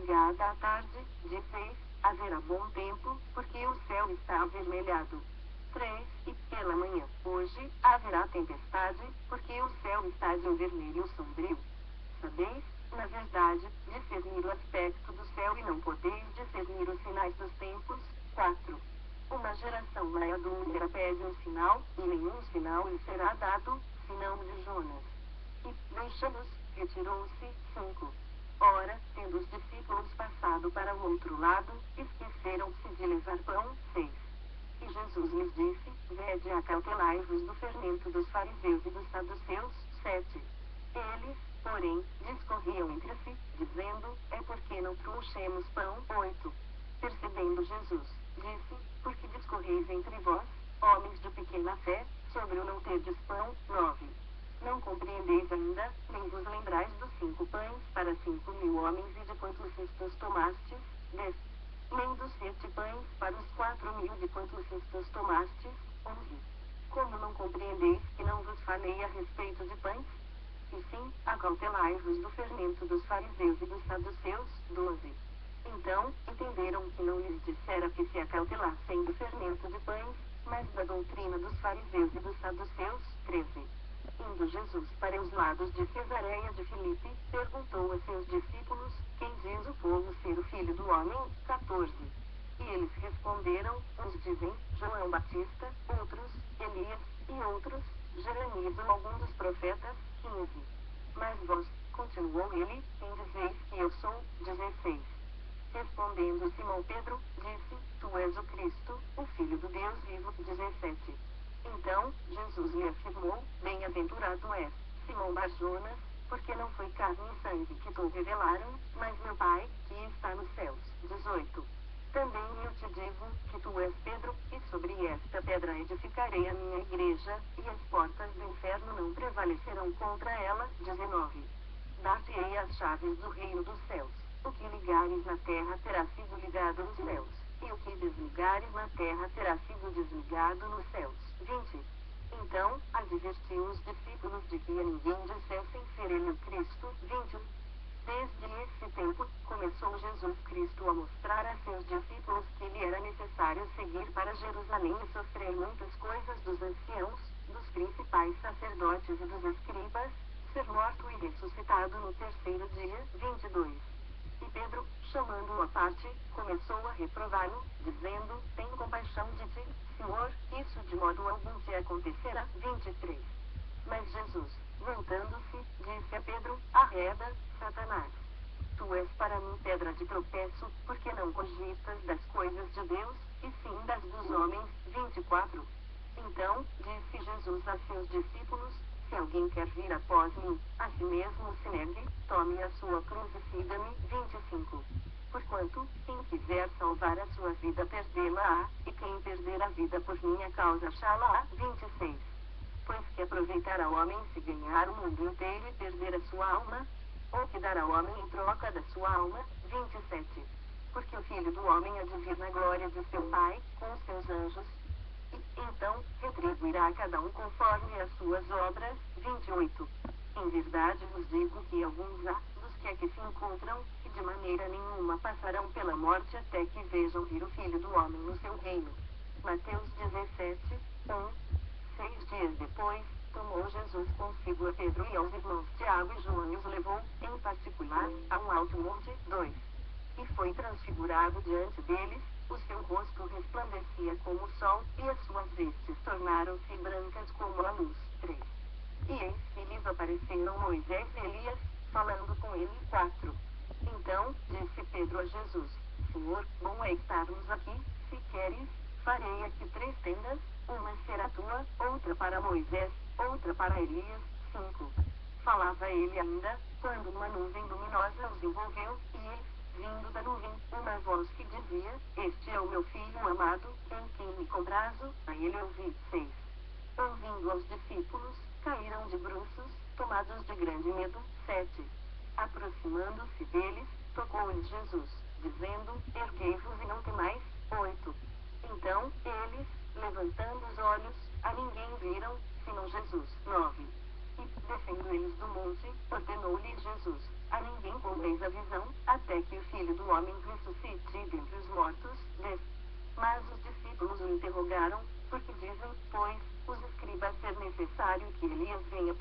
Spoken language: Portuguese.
chegada a tarde, disse: haverá bom tempo, porque o céu está avermelhado. 3. E pela manhã, hoje, haverá tempestade, porque o céu está de um vermelho sombrio. Sabeis, na verdade, discernir o aspecto do céu e não podeis discernir os sinais dos tempos. 4. Uma geração má e adúltera pede um sinal, e nenhum sinal lhe será dado, senão o de Jonas. E, deixando-os, retirou-se. 5. Ora, tendo os discípulos passado para o outro lado, esqueceram-se de levar pão. 6. E Jesus lhes disse: vede, acautelai-vos do fermento dos fariseus e dos saduceus. 7. Eles, porém, discorriam entre si, dizendo: é porque não trouxemos pão. 8. Percebendo Jesus, disse: por que discorreis entre vós, homens de pequena fé, sobre o não terdes pão? 9. Não compreendeis ainda, nem vos lembrais dos 5 pães para 5.000 homens e de quantos cestos tomastes? 10. Nem dos 7 pães para os 4.000 de quantos cestos tomastes? 11. Como não compreendeis que não vos falei a respeito de pães? E sim, acautelai-vos do fermento dos fariseus e dos saduceus. 12. Então, entenderam que não lhes dissera que se acautelassem do fermento de pães, mas da doutrina dos fariseus e dos saduceus. 13. Indo Jesus para os lados de Cesareia de Filipe, perguntou a seus discípulos: quem diz o povo ser o Filho do Homem? 14. E eles responderam: uns dizem, João Batista, outros, Elias, e outros, Jeremias ou algum dos profetas. 15. Mas vós, continuou ele, quem dizeis que eu sou? 16. Respondendo Simão Pedro, disse: tu és o Cristo, o Filho do Deus vivo. 17. Então, Jesus lhe afirmou: bem-aventurado és, Simão Bar-Jonas, porque não foi carne e sangue que te revelaram, mas meu Pai, que está nos céus. 18. Também eu te digo, que tu és Pedro, e sobre esta pedra edificarei a minha igreja, e as portas do inferno não prevalecerão contra ela. 19. Dar-te-ei as chaves do reino dos céus. O que ligares na terra terá sido ligado nos céus, e o que desligares na terra terá sido desligado nos céus. 20. Então, advertiu os discípulos de que a ninguém dissessem ser ele o Cristo. 21. Desde esse tempo, começou Jesus Cristo a mostrar a seus discípulos que lhe era necessário seguir para Jerusalém e sofrer muitas coisas dos anciãos, dos principais sacerdotes e dos escribas, ser morto e ressuscitado no terceiro dia. 22. E Pedro, chamando-o à parte, começou a reprová-lo, dizendo: tem compaixão de ti, Senhor, isso de modo algum te acontecerá. 23. Mas Jesus, voltando-se, disse a Pedro: arreda, Satanás. Tu és para mim pedra de tropeço, porque não cogitas das coisas de Deus, e sim das dos homens. 24. Então, disse Jesus a seus discípulos: se alguém quer vir após mim, a si mesmo se negue, tome a sua cruz e siga-me. 25. Porquanto, quem quiser salvar a sua vida perdê-la-á, e quem perder a vida por minha causa achá-la-á. 26. Pois que aproveitará o homem se ganhar o mundo inteiro e perder a sua alma? Ou que dará o homem em troca da sua alma? 27. Porque o Filho do Homem há de vir na glória de seu Pai, com os seus anjos, e, então, retribuirá a cada um conforme as suas obras. 28. Em verdade vos digo que alguns há, dos que aqui se encontram, que de maneira nenhuma passarão pela morte até que vejam vir o Filho do Homem no seu reino. Mateus 17, 1. 6 dias depois, tomou Jesus consigo a Pedro e aos irmãos Tiago e João e os levou, em particular, a um alto monte. 2. E foi transfigurado diante deles, o seu rosto resplandecia como o sol, e as suas vestes tornaram-se brancas como a luz. 3. E eis que lhes apareceram Moisés e Elias, falando com ele. 4. Então, disse Pedro a Jesus: Senhor, bom é estarmos aqui, se queres, farei aqui 3 tendas, uma será tua, outra para Moisés, outra para Elias. 5. Falava ele ainda, quando uma nuvem luminosa os envolveu, e eis, vindo da nuvem, uma voz que dizia: este é o meu filho amado, em quem me comprazo. A ele ouvi. 6. Ouvindo aos discípulos, caíram de bruços, tomados de grande medo. 7. Aproximando-se deles, tocou-lhes Jesus, dizendo: erguei-vos e não temais. 8. Então, eles, levantando os olhos, a ninguém viram, senão Jesus. 9. E, descendo eles do monte, ordenou-lhes Jesus: a ninguém conteis a visão, até que o Filho do homem ressuscite dentre os mortos. 10. Mas os discípulos o interrogaram, porque dizem, pois, os escribas ser necessário que Elias venha primeiro.